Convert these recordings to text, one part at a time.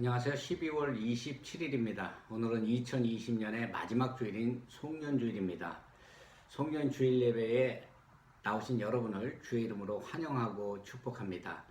안녕하세요. 12월 27일입니다. 오늘은 2020년의 마지막 주일인 송년주일입니다. 송년주일 예배에 나오신 여러분을 주의 이름으로 환영하고 축복합니다.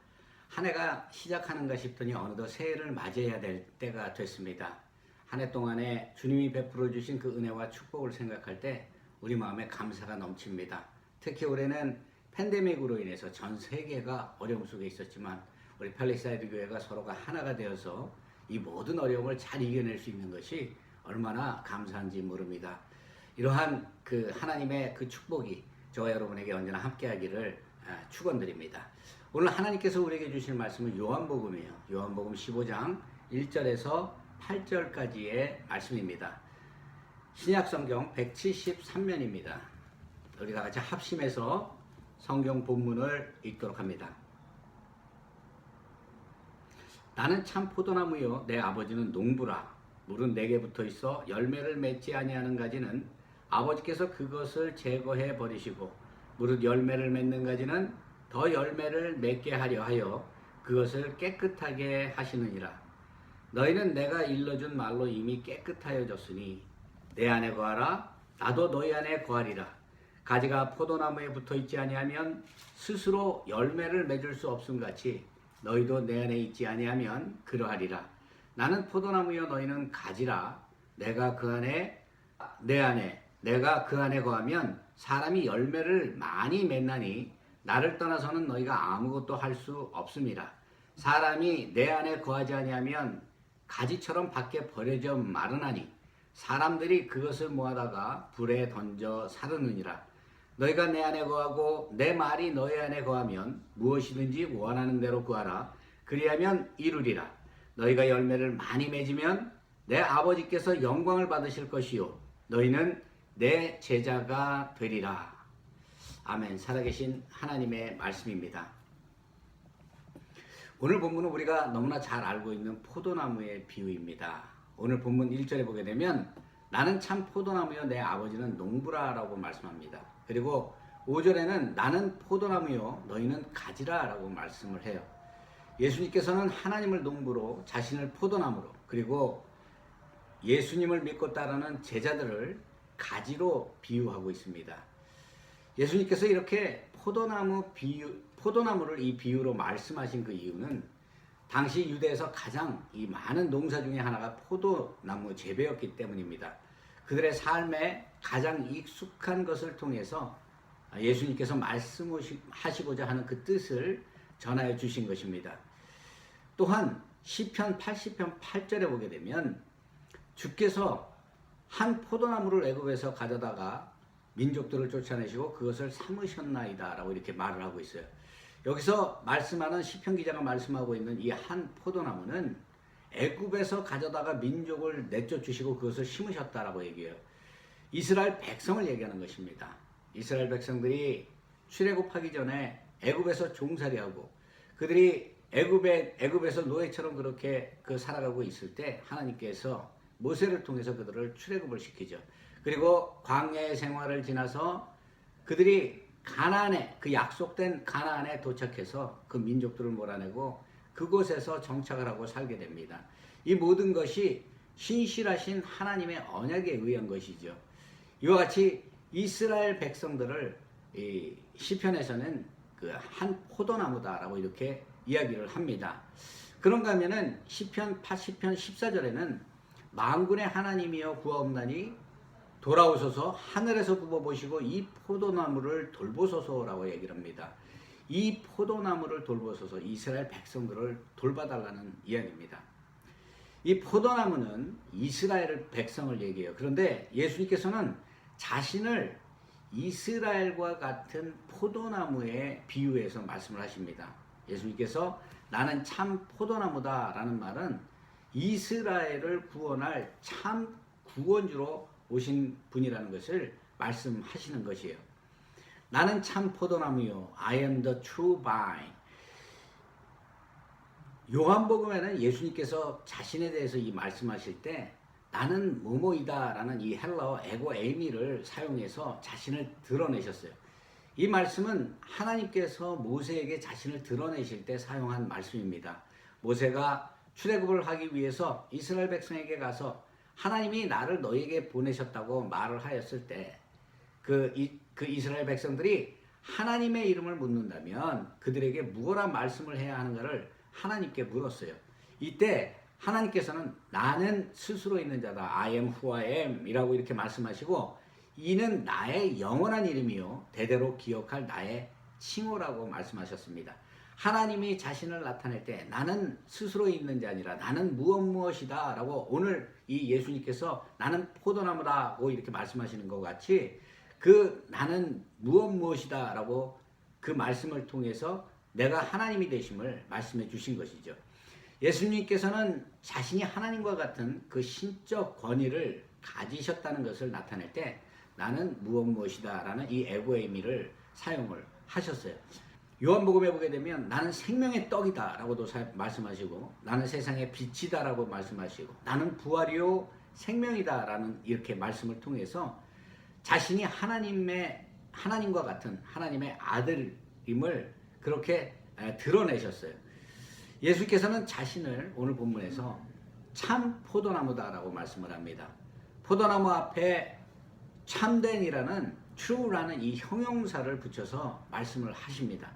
한 해가 시작하는가 싶더니 어느덧 새해를 맞이해야 될 때가 됐습니다. 한 해 동안에 주님이 베풀어 주신 그 은혜와 축복을 생각할 때 우리 마음에 감사가 넘칩니다. 특히 올해는 팬데믹으로 인해서 전 세계가 어려움 속에 있었지만 우리 팰리사이드 교회가 서로가 하나가 되어서 이 모든 어려움을 잘 이겨낼 수 있는 것이 얼마나 감사한지 모릅니다. 이러한 그 하나님의 그 축복이 저와 여러분에게 언제나 함께하기를 축원드립니다. 오늘 하나님께서 우리에게 주실 말씀은 요한복음이에요. 요한복음 15장 1절에서 8절까지의 말씀입니다. 신약성경 173면입니다. 우리 다 같이 합심해서 성경 본문을 읽도록 합니다. 나는 참 포도나무요 내 아버지는 농부라. 물은 내게 붙어 있어 열매를 맺지 아니하는 가지는 아버지께서 그것을 제거해 버리시고 무릇 열매를 맺는 가지는 더 열매를 맺게 하려 하여 그것을 깨끗하게 하시느니라. 너희는 내가 일러준 말로 이미 깨끗하여졌으니 내 안에 거하라. 나도 너희 안에 거하리라. 가지가 포도나무에 붙어 있지 아니하면 스스로 열매를 맺을 수 없음 같이 너희도 내 안에 있지 아니하면 그러하리라. 나는 포도나무여 너희는 가지라. 내가 그 안에 내가 그 안에 거하면 사람이 열매를 많이 맺나니 나를 떠나서는 너희가 아무것도 할 수 없음이라. 사람이 내 안에 거하지 아니하면 가지처럼 밖에 버려져 마르나니 사람들이 그것을 모아다가 불에 던져 사르느니라. 너희가 내 안에 거하고 내 말이 너희 안에 거하면 무엇이든지 원하는 대로 구하라. 그리하면 이루리라. 너희가 열매를 많이 맺으면 내 아버지께서 영광을 받으실 것이요 너희는 내 제자가 되리라. 아멘. 살아계신 하나님의 말씀입니다. 오늘 본문은 우리가 너무나 잘 알고 있는 포도나무의 비유입니다. 오늘 본문 1절에 보게 되면 나는 참 포도나무요 내 아버지는 농부라 라고 말씀합니다. 그리고 5절에는 나는 포도나무요 너희는 가지라 라고 말씀을 해요. 예수님께서는 하나님을 농부로 자신을 포도나무로 그리고 예수님을 믿고 따르는 제자들을 가지로 비유하고 있습니다. 예수님께서 이렇게 포도나무를 이 비유로 말씀하신 그 이유는 당시 유대에서 가장 이 많은 농사 중에 하나가 포도나무 재배였기 때문입니다. 그들의 삶에 가장 익숙한 것을 통해서 예수님께서 말씀하시고자 하는 그 뜻을 전하여 주신 것입니다. 또한 시편 80편 8절에 보게 되면 주께서 한 포도나무를 애굽에서 가져다가 민족들을 쫓아내시고 그것을 삼으셨나이다 라고 이렇게 말을 하고 있어요. 여기서 말씀하는 시편 기자가 말씀하고 있는 이 한 포도나무는 애굽에서 가져다가 민족을 내쫓으시고 그것을 심으셨다라고 얘기해요. 이스라엘 백성을 얘기하는 것입니다. 이스라엘 백성들이 출애굽하기 전에 애굽에서 종살이하고 그들이 애굽에서 노예처럼 그렇게 살아가고 있을 때 하나님께서 모세를 통해서 그들을 출애굽을 시키죠. 그리고 광야의 생활을 지나서 그들이 가나안에 그 약속된 가나안에 도착해서 그 민족들을 몰아내고 그곳에서 정착을 하고 살게 됩니다. 이 모든 것이 신실하신 하나님의 언약에 의한 것이죠. 이와 같이 이스라엘 백성들을 이 시편에서는 그 한 포도나무다라고 이렇게 이야기를 합니다. 그런가 하면은 시편 80편 14절에는 만군의 하나님이여 구하옵나니 돌아오소서 하늘에서 굽어보시고 이 포도나무를 돌보소서라고 얘기를 합니다. 이 포도나무를 돌보소서 이스라엘 백성들을 돌봐달라는 이야기입니다. 이 포도나무는 이스라엘 백성을 얘기해요. 그런데 예수님께서는 자신을 이스라엘과 같은 포도나무에 비유해서 말씀을 하십니다. 예수님께서 나는 참 포도나무다 라는 말은 이스라엘을 구원할 참 구원주로 오신 분이라는 것을 말씀하시는 것이에요. 나는 참 포도나무요. I am the true vine. 요한복음에는 예수님께서 자신에 대해서 이 말씀하실 때 나는 뭐뭐이다 라는 이 헬라어 에고 에이미를 사용해서 자신을 드러내셨어요. 이 말씀은 하나님께서 모세에게 자신을 드러내실 때 사용한 말씀입니다. 모세가 출애굽을 하기 위해서 이스라엘 백성에게 가서 하나님이 나를 너에게 보내셨다고 말을 하였을 때 그 이스라엘 백성들이 하나님의 이름을 묻는다면 그들에게 무엇라 말씀을 해야 하는가를 하나님께 물었어요. 이때 하나님께서는 나는 스스로 있는 자다. I am who I am 이라고 이렇게 말씀하시고 이는 나의 영원한 이름이요 대대로 기억할 나의 칭호라고 말씀하셨습니다. 하나님이 자신을 나타낼 때 나는 스스로 있는 자 아니라 나는 무엇이다 라고 오늘 이 예수님께서 나는 포도나무다고 이렇게 말씀하시는 것 같이 그 나는 무엇이다 라고 그 말씀을 통해서 내가 하나님이 되심을 말씀해 주신 것이죠. 예수님께서는 자신이 하나님과 같은 그 신적 권위를 가지셨다는 것을 나타낼 때 나는 무엇이다 라는 이 에고의 의미를 사용을 하셨어요. 요한복음에 보게 되면 나는 생명의 떡이다 라고도 말씀하시고 나는 세상의 빛이다 라고 말씀하시고 나는 부활이요 생명이다 라는 이렇게 말씀을 통해서 자신이 하나님과 같은 하나님의 아들임을 그렇게 드러내셨어요. 예수께서는 자신을 오늘 본문에서 참 포도나무다라고 말씀을 합니다. 포도나무 앞에 참된이라는 true라는 이 형용사를 붙여서 말씀을 하십니다.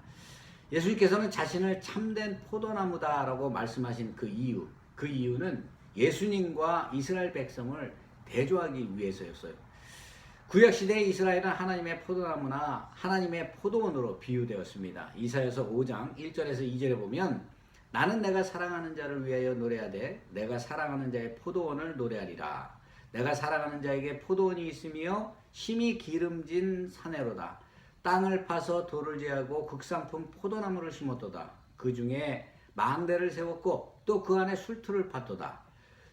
예수님께서는 자신을 참된 포도나무다라고 말씀하신 그 이유는 예수님과 이스라엘 백성을 대조하기 위해서였어요. 구약시대의 이스라엘은 하나님의 포도나무나 하나님의 포도원으로 비유되었습니다. 이사야서 5장 1절에서 2절에 보면 나는 내가 사랑하는 자를 위하여 노래하되 내가 사랑하는 자의 포도원을 노래하리라. 내가 사랑하는 자에게 포도원이 있으며 심히 기름진 사내로다. 땅을 파서 돌을 제하고 극상품 포도나무를 심었도다. 그 중에 망대를 세웠고 또 그 안에 술틀을 팠도다.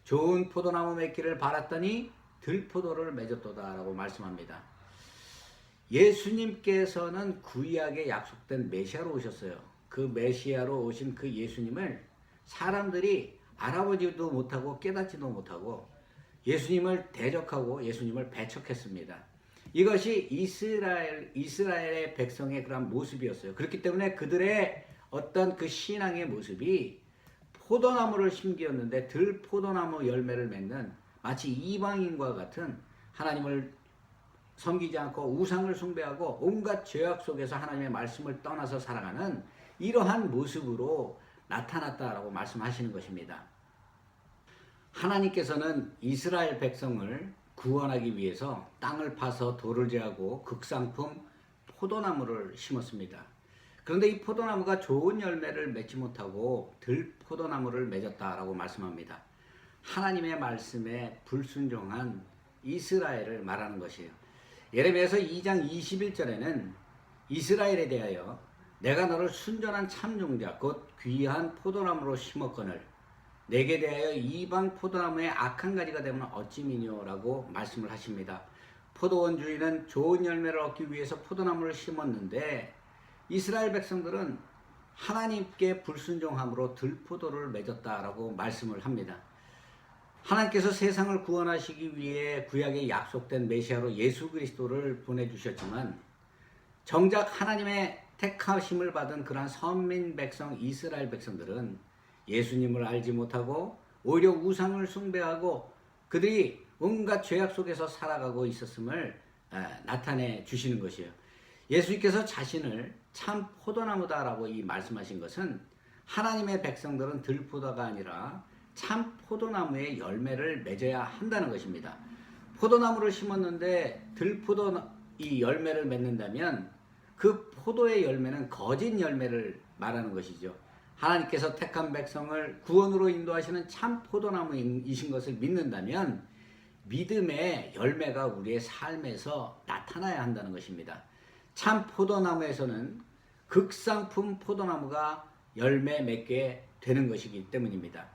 좋은 포도나무 맺기를 바랐더니 들포도를 맺었도다 라고 말씀합니다. 예수님께서는 구약에 약속된 메시아로 오셨어요. 그 메시아로 오신 그 예수님을 사람들이 알아보지도 못하고 깨닫지도 못하고 예수님을 대적하고 예수님을 배척했습니다. 이것이 이스라엘의 백성의 그런 모습이었어요. 그렇기 때문에 그들의 어떤 그 신앙의 모습이 포도나무를 심기였는데 들포도나무 열매를 맺는 마치 이방인과 같은 하나님을 섬기지 않고 우상을 숭배하고 온갖 죄악 속에서 하나님의 말씀을 떠나서 살아가는 이러한 모습으로 나타났다라고 말씀하시는 것입니다. 하나님께서는 이스라엘 백성을 구원하기 위해서 땅을 파서 돌을 제하고 극상품 포도나무를 심었습니다. 그런데 이 포도나무가 좋은 열매를 맺지 못하고 들포도나무를 맺었다라고 말씀합니다. 하나님의 말씀에 불순종한 이스라엘을 말하는 것이에요. 예레미야서 2장 21절에는 이스라엘에 대하여 내가 너를 순전한 참종자 곧 귀한 포도나무로 심었거늘 내게 대하여 이방 포도나무의 악한 가지가 되면 어찌미뇨라고 말씀을 하십니다. 포도원 주인은 좋은 열매를 얻기 위해서 포도나무를 심었는데 이스라엘 백성들은 하나님께 불순종함으로 들포도를 맺었다라고 말씀을 합니다. 하나님께서 세상을 구원하시기 위해 구약에 약속된 메시아로 예수 그리스도를 보내주셨지만 정작 하나님의 택하심을 받은 그러한 선민 백성 이스라엘 백성들은 예수님을 알지 못하고 오히려 우상을 숭배하고 그들이 온갖 죄악 속에서 살아가고 있었음을 나타내 주시는 것이에요. 예수님께서 자신을 참 포도나무다라고 이 말씀하신 것은 하나님의 백성들은 들포도가 아니라 참 포도나무의 열매를 맺어야 한다는 것입니다. 포도나무를 심었는데 들포도 이 열매를 맺는다면 그 포도의 열매는 거짓 열매를 말하는 것이죠. 하나님께서 택한 백성을 구원으로 인도하시는 참 포도나무이신 것을 믿는다면 믿음의 열매가 우리의 삶에서 나타나야 한다는 것입니다. 참 포도나무에서는 극상품 포도나무가 열매 맺게 되는 것이기 때문입니다.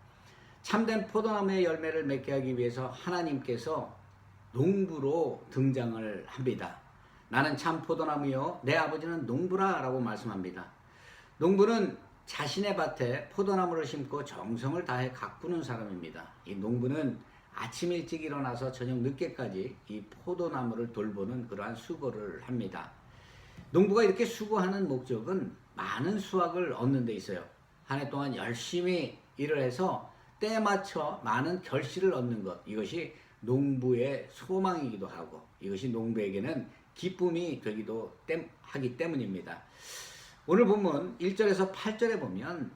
참된 포도나무의 열매를 맺게 하기 위해서 하나님께서 농부로 등장을 합니다. 나는 참 포도나무요 내 아버지는 농부라 라고 말씀합니다. 농부는 자신의 밭에 포도나무를 심고 정성을 다해 가꾸는 사람입니다. 이 농부는 아침 일찍 일어나서 저녁 늦게까지 이 포도나무를 돌보는 그러한 수고를 합니다. 농부가 이렇게 수고하는 목적은 많은 수확을 얻는 데 있어요. 한 해 동안 열심히 일을 해서 때에 맞춰 많은 결실을 얻는 것, 이것이 농부의 소망이기도 하고 이것이 농부에게는 기쁨이 되기도 하기 때문입니다. 오늘 본문 1절에서 8절에 보면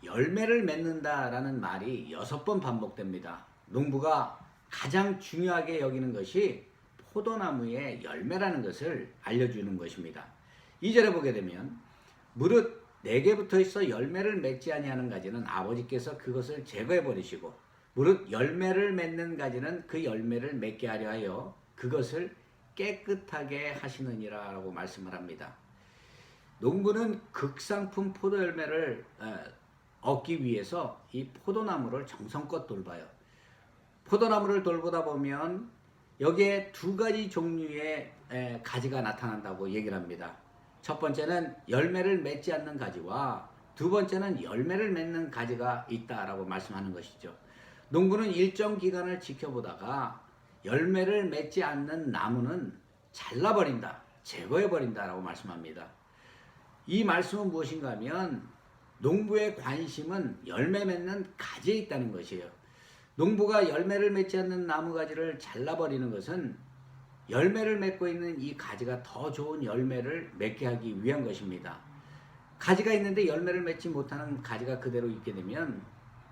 열매를 맺는다라는 말이 6번 반복됩니다. 농부가 가장 중요하게 여기는 것이 포도나무의 열매라는 것을 알려주는 것입니다. 2절에 보게 되면 무릇 내게 붙어 있어 열매를 맺지 아니하는 가지는 아버지께서 그것을 제거해 버리시고 무릇 열매를 맺는 가지는 그 열매를 맺게 하려 하여 그것을 깨끗하게 하시느니라라고 말씀을 합니다. 농부는 극상품 포도 열매를 얻기 위해서 이 포도나무를 정성껏 돌봐요. 포도나무를 돌보다 보면 여기에 2가지 종류의 가지가 나타난다고 얘기를 합니다. 첫 번째는 열매를 맺지 않는 가지와 두 번째는 열매를 맺는 가지가 있다라고 말씀하는 것이죠. 농부는 일정 기간을 지켜보다가 열매를 맺지 않는 나무는 잘라버린다, 제거해버린다라고 말씀합니다. 이 말씀은 무엇인가 하면 농부의 관심은 열매 맺는 가지에 있다는 것이에요. 농부가 열매를 맺지 않는 나무 가지를 잘라버리는 것은 열매를 맺고 있는 이 가지가 더 좋은 열매를 맺게 하기 위한 것입니다. 가지가 있는데 열매를 맺지 못하는 가지가 그대로 있게 되면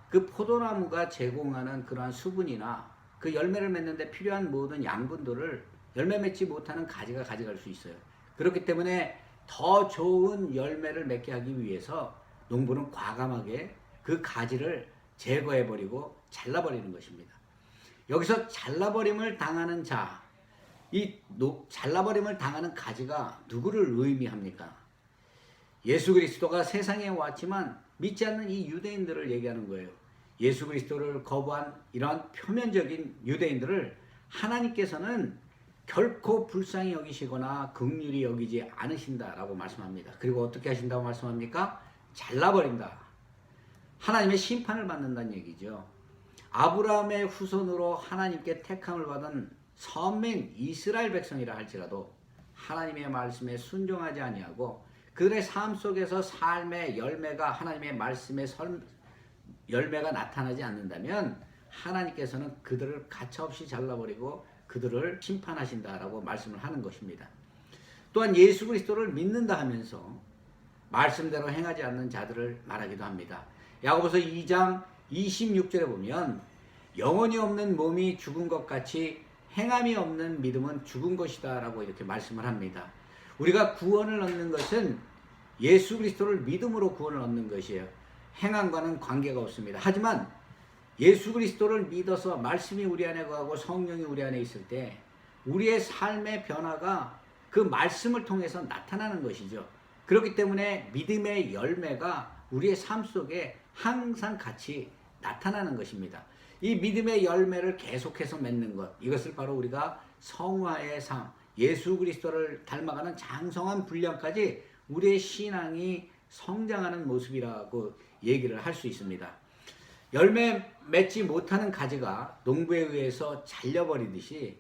그 포도나무가 제공하는 그러한 수분이나 그 열매를 맺는데 필요한 모든 양분들을 열매 맺지 못하는 가지가 가져갈 수 있어요. 그렇기 때문에 더 좋은 열매를 맺게 하기 위해서 농부는 과감하게 그 가지를 제거해버리고 잘라버리는 것입니다. 여기서 잘라버림을 당하는 자, 이 잘라버림을 당하는 가지가 누구를 의미합니까? 예수 그리스도가 세상에 왔지만 믿지 않는 이 유대인들을 얘기하는 거예요. 예수 그리스도를 거부한 이러한 표면적인 유대인들을 하나님께서는 결코 불쌍히 여기시거나 긍휼히 여기지 않으신다라고 말씀합니다. 그리고 어떻게 하신다고 말씀합니까? 잘라버린다. 하나님의 심판을 받는다는 얘기죠. 아브라함의 후손으로 하나님께 택함을 받은 선민 이스라엘 백성이라 할지라도 하나님의 말씀에 순종하지 아니하고 그들의 삶 속에서 삶의 열매가 하나님의 말씀의 열매가 나타나지 않는다면 하나님께서는 그들을 가차없이 잘라버리고 그들을 심판하신다라고 말씀을 하는 것입니다. 또한 예수 그리스도를 믿는다 하면서 말씀대로 행하지 않는 자들을 말하기도 합니다. 야고보서 2장 26절에 보면 영혼이 없는 몸이 죽은 것 같이 행함이 없는 믿음은 죽은 것이다 라고 이렇게 말씀을 합니다. 우리가 구원을 얻는 것은 예수 그리스도를 믿음으로 구원을 얻는 것이에요. 행함과는 관계가 없습니다. 하지만 예수 그리스도를 믿어서 말씀이 우리 안에 거하고 성령이 우리 안에 있을 때 우리의 삶의 변화가 그 말씀을 통해서 나타나는 것이죠. 그렇기 때문에 믿음의 열매가 우리의 삶 속에 항상 같이 나타나는 것입니다. 이 믿음의 열매를 계속해서 맺는 것, 이것을 바로 우리가 성화의 삶, 예수 그리스도를 닮아가는 장성한 분량까지 우리의 신앙이 성장하는 모습이라고 얘기를 할 수 있습니다. 열매 맺지 못하는 가지가 농부에 의해서 잘려버리듯이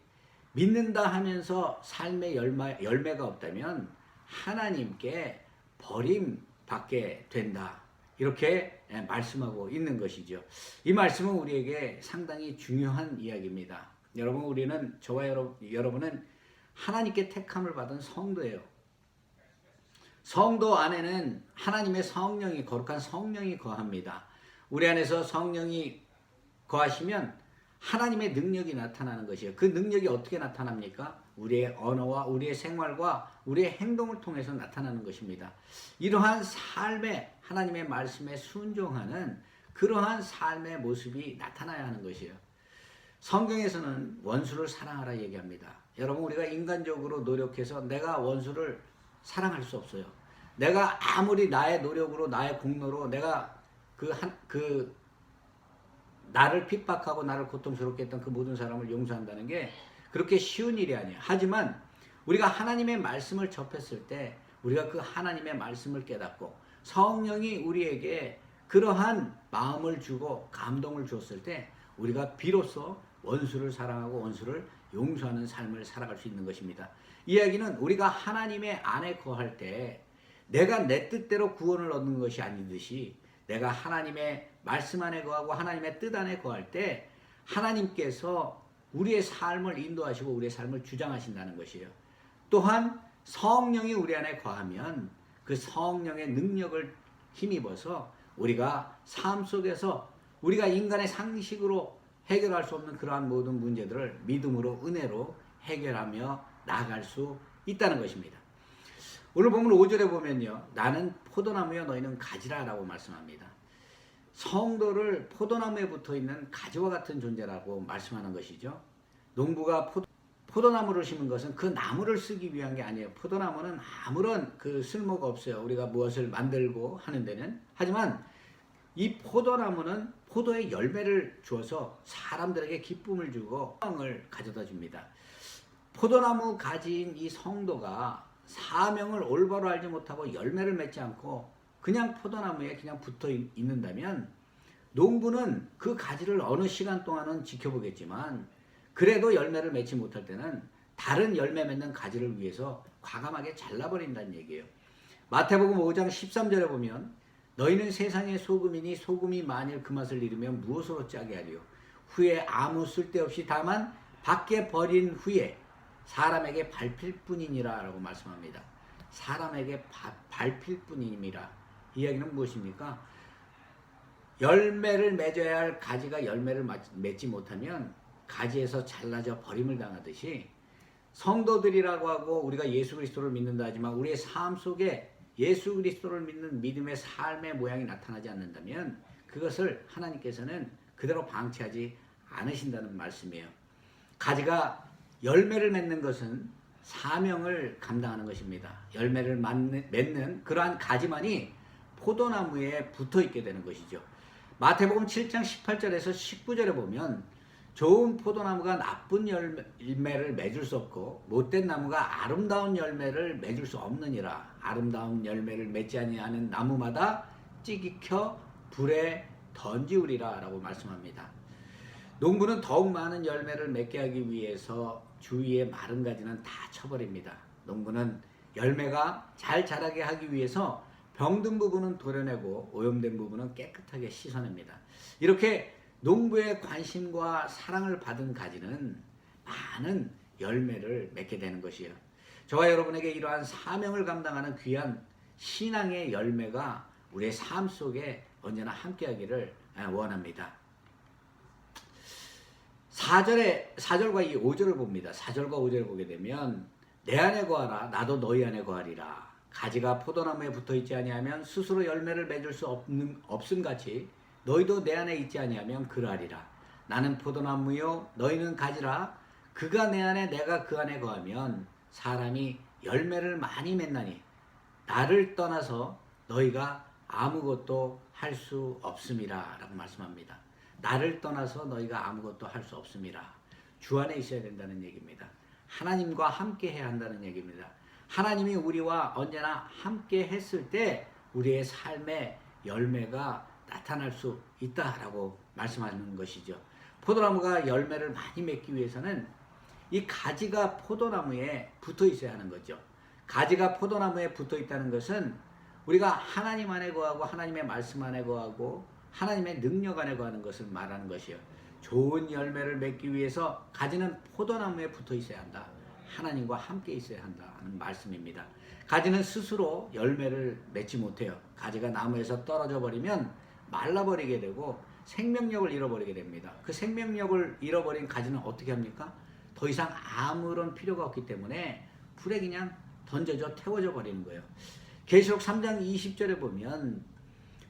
믿는다 하면서 삶의 열매가 없다면 하나님께 버림받게 된다. 이렇게 말씀하고 있는 것이죠. 이 말씀은 우리에게 상당히 중요한 이야기입니다. 여러분, 우리는 저와 여러분은 하나님께 택함을 받은 성도예요. 성도 안에는 하나님의 성령이, 거룩한 성령이 거합니다. 우리 안에서 성령이 거하시면 하나님의 능력이 나타나는 것이에요. 그 능력이 어떻게 나타납니까? 우리의 언어와 우리의 생활과 우리의 행동을 통해서 나타나는 것입니다. 이러한 삶에 하나님의 말씀에 순종하는 그러한 삶의 모습이 나타나야 하는 것이에요. 성경에서는 원수를 사랑하라 얘기합니다. 여러분, 우리가 인간적으로 노력해서 내가 원수를 사랑할 수 없어요. 내가 아무리 나의 노력으로 나의 공로로 내가 나를 핍박하고 나를 고통스럽게 했던 그 모든 사람을 용서한다는 게 그렇게 쉬운 일이 아니에요. 하지만 우리가 하나님의 말씀을 접했을 때 우리가 그 하나님의 말씀을 깨닫고 성령이 우리에게 그러한 마음을 주고 감동을 주었을 때 우리가 비로소 원수를 사랑하고 원수를 용서하는 삶을 살아갈 수 있는 것입니다. 이 이야기는 우리가 하나님의 안에 거할 때 내가 내 뜻대로 구원을 얻는 것이 아니듯이 내가 하나님의 말씀 안에 거하고 하나님의 뜻 안에 거할 때 하나님께서 우리의 삶을 인도하시고 우리의 삶을 주장하신다는 것이에요. 또한 성령이 우리 안에 거하면 그 성령의 능력을 힘입어서 우리가 삶 속에서 우리가 인간의 상식으로 해결할 수 없는 그러한 모든 문제들을 믿음으로 은혜로 해결하며 나아갈 수 있다는 것입니다. 오늘 보면 5절에 보면요. 나는 포도나무여 너희는 가지라 라고 말씀합니다. 성도를 포도나무에 붙어있는 가지와 같은 존재라고 말씀하는 것이죠. 농부가 포도나무를 심은 것은 그 나무를 쓰기 위한 게 아니에요. 포도나무는 아무런 그 쓸모가 없어요. 우리가 무엇을 만들고 하는 데는. 하지만 이 포도나무는 포도의 열매를 주어서 사람들에게 기쁨을 주고 사명을 가져다 줍니다. 포도나무 가지인 이 성도가 사명을 올바로 알지 못하고 열매를 맺지 않고 그냥 포도나무에 그냥 붙어 있는다면 농부는 그 가지를 어느 시간 동안은 지켜보겠지만 그래도 열매를 맺지 못할 때는 다른 열매 맺는 가지를 위해서 과감하게 잘라버린다는 얘기예요. 마태복음 5장 13절에 보면 너희는 세상의 소금이니 소금이 만일 그 맛을 잃으면 무엇으로 짜게 하리요. 후에 아무 쓸데없이 다만 밖에 버린 후에 사람에게 밟힐 뿐이니라 라고 말씀합니다. 사람에게 밟힐 뿐이니라. 이야기는 무엇입니까? 열매를 맺어야 할 가지가 열매를 맺지 못하면 가지에서 잘라져 버림을 당하듯이 성도들이라고 하고 우리가 예수 그리스도를 믿는다 하지만 우리의 삶 속에 예수 그리스도를 믿는 믿음의 삶의 모양이 나타나지 않는다면 그것을 하나님께서는 그대로 방치하지 않으신다는 말씀이에요. 가지가 열매를 맺는 것은 사명을 감당하는 것입니다. 열매를 맺는 그러한 가지만이 포도나무에 붙어 있게 되는 것이죠. 마태복음 7장 18절에서 19절에 보면 좋은 포도나무가 나쁜 열매를 맺을 수 없고 못된 나무가 아름다운 열매를 맺을 수 없느니라. 아름다운 열매를 맺지 아니하는 나무마다 찌기켜 불에 던지우리라 라고 말씀합니다. 농부는 더욱 많은 열매를 맺게 하기 위해서 주위의 마른 가지는 다 쳐버립니다. 농부는 열매가 잘 자라게 하기 위해서 병든 부분은 도려내고 오염된 부분은 깨끗하게 씻어냅니다. 이렇게 농부의 관심과 사랑을 받은 가지는 많은 열매를 맺게 되는 것이에요. 저와 여러분에게 이러한 사명을 감당하는 귀한 신앙의 열매가 우리의 삶 속에 언제나 함께하기를 원합니다. 4절과 이 5절을 봅니다. 4절과 5절을 보게 되면 내 안에 거하라 나도 너희 안에 거하리라. 가지가 포도나무에 붙어있지 아니하면 스스로 열매를 맺을 수 없음같이 너희도 내 안에 있지 아니하면 그러하리라. 나는 포도나무요 너희는 가지라. 그가 내 안에 내가 그 안에 거하면 사람이 열매를 많이 맺나니 나를 떠나서 너희가 아무것도 할 수 없음이라 라고 말씀합니다. 나를 떠나서 너희가 아무것도 할 수 없음이라. 주 안에 있어야 된다는 얘기입니다. 하나님과 함께 해야 한다는 얘기입니다. 하나님이 우리와 언제나 함께 했을 때 우리의 삶의 열매가 나타날 수 있다라고 말씀하는 것이죠. 포도나무가 열매를 많이 맺기 위해서는 이 가지가 포도나무에 붙어 있어야 하는 거죠. 가지가 포도나무에 붙어 있다는 것은 우리가 하나님 안에 거하고 하나님의 말씀 안에 거하고 하나님의 능력 안에 거하는 것을 말하는 것이에요. 좋은 열매를 맺기 위해서 가지는 포도나무에 붙어 있어야 한다. 하나님과 함께 있어야 한다는 말씀입니다. 가지는 스스로 열매를 맺지 못해요. 가지가 나무에서 떨어져 버리면 말라버리게 되고 생명력을 잃어버리게 됩니다. 그 생명력을 잃어버린 가지는 어떻게 합니까? 더 이상 아무런 필요가 없기 때문에 불에 그냥 던져져 태워져 버리는 거예요. 계시록 3장 20절에 보면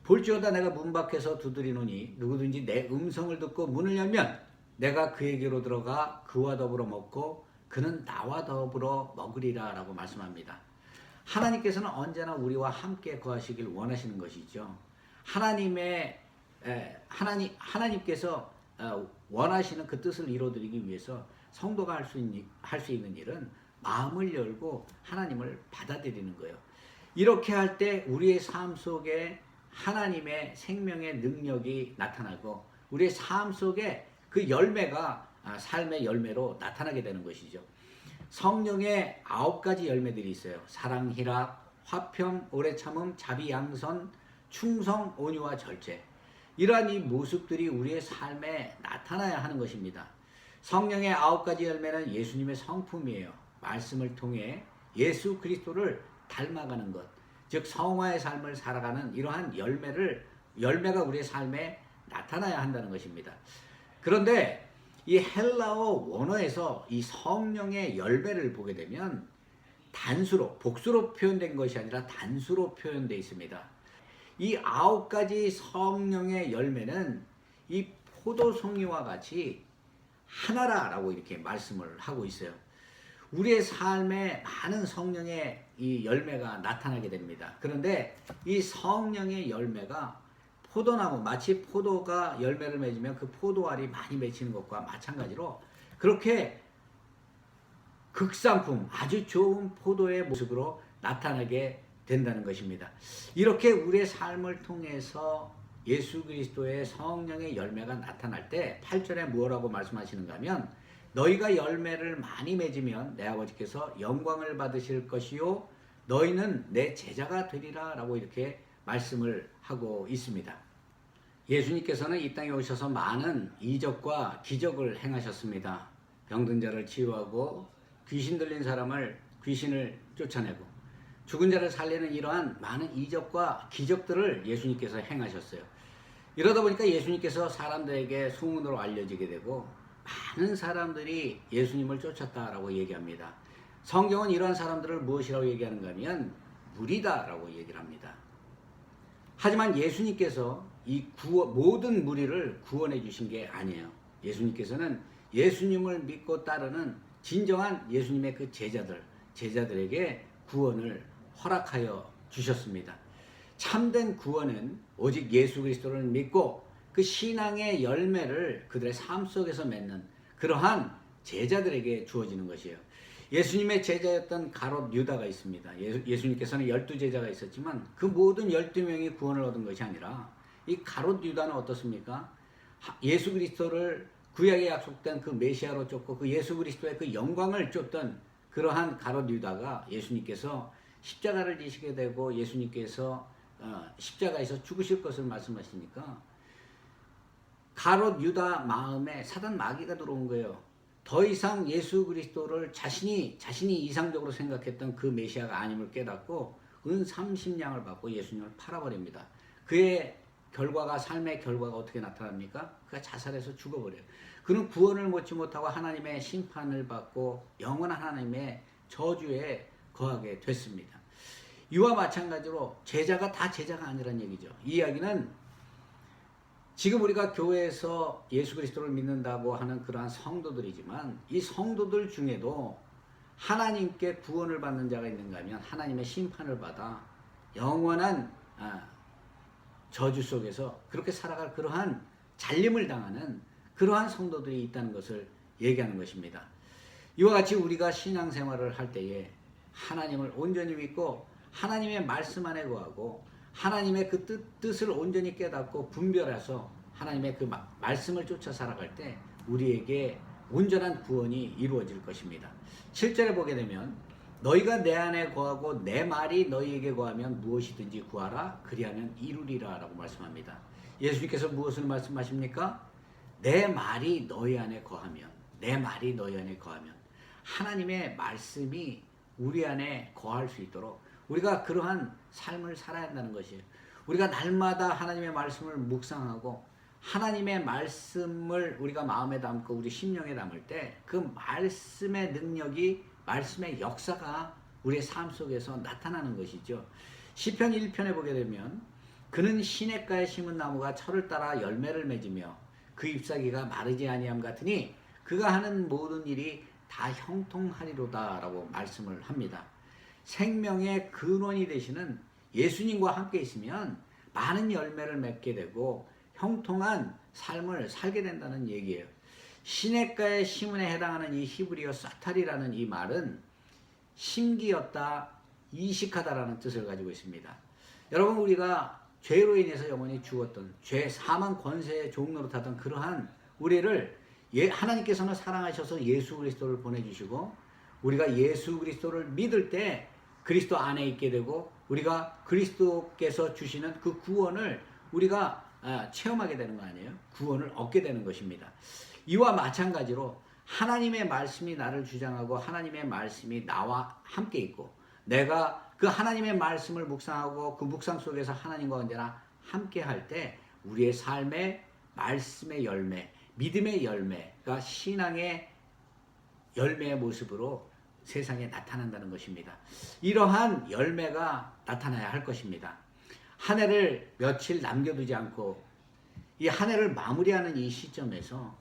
볼지어다 내가 문 밖에서 두드리노니 누구든지 내 음성을 듣고 문을 열면 내가 그에게로 들어가 그와 더불어 먹고 그는 나와 더불어 먹으리라 라고 말씀합니다. 하나님께서는 언제나 우리와 함께 거하시길 원하시는 것이죠. 하나님께서 원하시는 그 뜻을 이루어드리기 위해서 성도가 할 수 있는 일은 마음을 열고 하나님을 받아들이는 거예요. 이렇게 할 때 우리의 삶 속에 하나님의 생명의 능력이 나타나고 우리의 삶 속에 그 열매가 삶의 열매로 나타나게 되는 것이죠. 성령의 9가지 열매들이 있어요. 사랑, 희락, 화평, 오래 참음, 자비, 양선, 충성, 온유와 절제. 이러한 이 모습들이 우리의 삶에 나타나야 하는 것입니다. 성령의 9가지 열매는 예수님의 성품이에요. 말씀을 통해 예수 그리스도를 닮아가는 것, 즉 성화의 삶을 살아가는 이러한 열매가 우리의 삶에 나타나야 한다는 것입니다. 그런데 이 헬라어 원어에서 이 성령의 열매를 보게 되면 단수로, 복수로 표현된 것이 아니라 단수로 표현되어 있습니다. 이 9가지 성령의 열매는 이 포도송이와 같이 하나라라고 이렇게 말씀을 하고 있어요. 우리의 삶에 많은 성령의 이 열매가 나타나게 됩니다. 그런데 이 성령의 열매가 포도나무, 마치 포도가 열매를 맺으면 그 포도알이 많이 맺히는 것과 마찬가지로 그렇게 극상품, 아주 좋은 포도의 모습으로 나타나게 된다는 것입니다. 이렇게 우리의 삶을 통해서 예수 그리스도의 성령의 열매가 나타날 때 8절에 뭐라고 말씀하시는가 하면 너희가 열매를 많이 맺으면 내 아버지께서 영광을 받으실 것이요 너희는 내 제자가 되리라 라고 이렇게 말씀을 하고 있습니다. 예수님께서는 이 땅에 오셔서 많은 이적과 기적을 행하셨습니다. 병든 자를 치유하고 귀신 들린 귀신을 쫓아내고 죽은 자를 살리는 이러한 많은 이적과 기적들을 예수님께서 행하셨어요. 이러다 보니까 예수님께서 사람들에게 소문으로 알려지게 되고 많은 사람들이 예수님을 쫓았다라고 얘기합니다. 성경은 이러한 사람들을 무엇이라고 얘기하는가 하면 무리다라고 얘기를 합니다. 하지만 예수님께서 이 모든 무리를 구원해 주신 게 아니에요. 예수님께서는 예수님을 믿고 따르는 진정한 예수님의 그 제자들에게 구원을 허락하여 주셨습니다. 참된 구원은 오직 예수 그리스도를 믿고 그 신앙의 열매를 그들의 삶 속에서 맺는 그러한 제자들에게 주어지는 것이에요. 예수님의 제자였던 가롯 유다가 있습니다. 예수님께서는 12제자가 있었지만 그 모든 12명이 구원을 얻은 것이 아니라 이 가롯 유다는 어떻습니까? 예수 그리스도를 구약에 약속된 그 메시아로 쫓고 그 예수 그리스도의 그 영광을 쫓던 그러한 가롯 유다가 예수님께서 십자가를 지시게 되고 예수님께서 십자가에서 죽으실 것을 말씀하시니까 가롯 유다 마음에 사단 마귀가 들어온 거예요. 더 이상 예수 그리스도를 자신이 이상적으로 생각했던 그 메시아가 아님을 깨닫고 은 30냥을 받고 예수님을 팔아버립니다. 그의 삶의 결과가 어떻게 나타납니까? 그가 자살해서 죽어버려요. 그는 구원을 얻지 못하고 하나님의 심판을 받고 영원한 하나님의 저주에 거하게 됐습니다. 이와 마찬가지로 제자가 다 제자가 아니란 얘기죠. 이 이야기는 지금 우리가 교회에서 예수 그리스도를 믿는다고 하는 그러한 성도들이지만 이 성도들 중에도 하나님께 구원을 받는 자가 있는가 하면 하나님의 심판을 받아 영원한 저주 속에서 그렇게 살아갈 그러한 잘림을 당하는 그러한 성도들이 있다는 것을 얘기하는 것입니다. 이와 같이 우리가 신앙생활을 할 때에 하나님을 온전히 믿고 하나님의 말씀 안에 거하고 하나님의 그 뜻을 온전히 깨닫고 분별해서 하나님의 그 말씀을 쫓아 살아갈 때 우리에게 온전한 구원이 이루어질 것입니다. 7절에 보게 되면 너희가 내 안에 거하고 내 말이 너희에게 거하면 무엇이든지 구하라 그리하면 이루리라 라고 말씀합니다. 예수님께서 무엇을 말씀하십니까? 내 말이 너희 안에 거하면 하나님의 말씀이 우리 안에 거할 수 있도록 우리가 그러한 삶을 살아야 한다는 것이에요. 우리가 날마다 하나님의 말씀을 묵상하고 하나님의 말씀을 우리가 마음에 담고 우리 심령에 담을 때 그 말씀의 능력이 말씀의 역사가 우리의 삶 속에서 나타나는 것이죠. 시편 1편에 보게 되면 그는 시냇가에 심은 나무가 철을 따라 열매를 맺으며 그 잎사귀가 마르지 아니함 같으니 그가 하는 모든 일이 다 형통하리로다 라고 말씀을 합니다. 생명의 근원이 되시는 예수님과 함께 있으면 많은 열매를 맺게 되고 형통한 삶을 살게 된다는 얘기예요. 시냇가의 심은에 해당하는 이 히브리어 사탈이라는 이 말은 심기였다, 이식하다라는 뜻을 가지고 있습니다. 여러분, 우리가 죄로 인해서 영원히 죽었던 사망 권세의 종로로 타던 그러한 우리를 하나님께서는 사랑하셔서 예수 그리스도를 보내주시고 우리가 예수 그리스도를 믿을 때 그리스도 안에 있게 되고 우리가 그리스도께서 주시는 그 구원을 우리가 체험하게 되는 거 아니에요? 구원을 얻게 되는 것입니다. 이와 마찬가지로 하나님의 말씀이 나를 주장하고 하나님의 말씀이 나와 함께 있고 내가 그 하나님의 말씀을 묵상하고 그 묵상 속에서 하나님과 언제나 함께 할 때 우리의 삶의 말씀의 열매, 믿음의 열매가 신앙의 열매의 모습으로 세상에 나타난다는 것입니다. 이러한 열매가 나타나야 할 것입니다. 한 해를 며칠 남겨두지 않고 이 한 해를 마무리하는 이 시점에서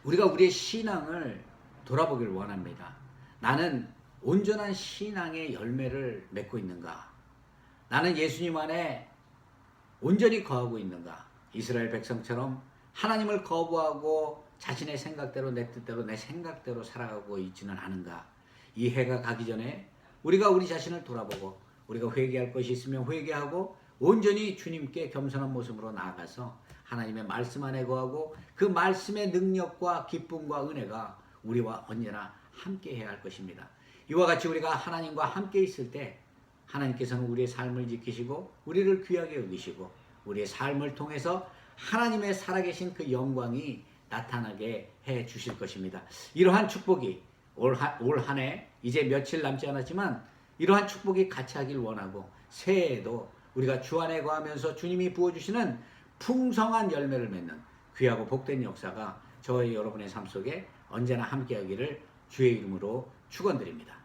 우리가 우리의 신앙을 돌아보길 원합니다. 나는 온전한 신앙의 열매를 맺고 있는가? 나는 예수님 안에 온전히 거하고 있는가? 이스라엘 백성처럼 하나님을 거부하고 자신의 생각대로 내 뜻대로 내 생각대로 살아가고 있지는 않은가? 이 해가 가기 전에 우리가 우리 자신을 돌아보고 우리가 회개할 것이 있으면 회개하고 온전히 주님께 겸손한 모습으로 나아가서 하나님의 말씀 안에 거하고 그 말씀의 능력과 기쁨과 은혜가 우리와 언제나 함께 해야 할 것입니다. 이와 같이 우리가 하나님과 함께 있을 때 하나님께서는 우리의 삶을 지키시고 우리를 귀하게 여기시고 우리의 삶을 통해서 하나님의 살아계신 그 영광이 나타나게 해 주실 것입니다. 이러한 축복이 올 한 해 이제 며칠 남지 않았지만 이러한 축복이 같이 하길 원하고 새해에도 우리가 주 안에 거하면서 주님이 부어주시는 풍성한 열매를 맺는 귀하고 복된 역사가 저희 여러분의 삶 속에 언제나 함께하기를 주의 이름으로 축원드립니다.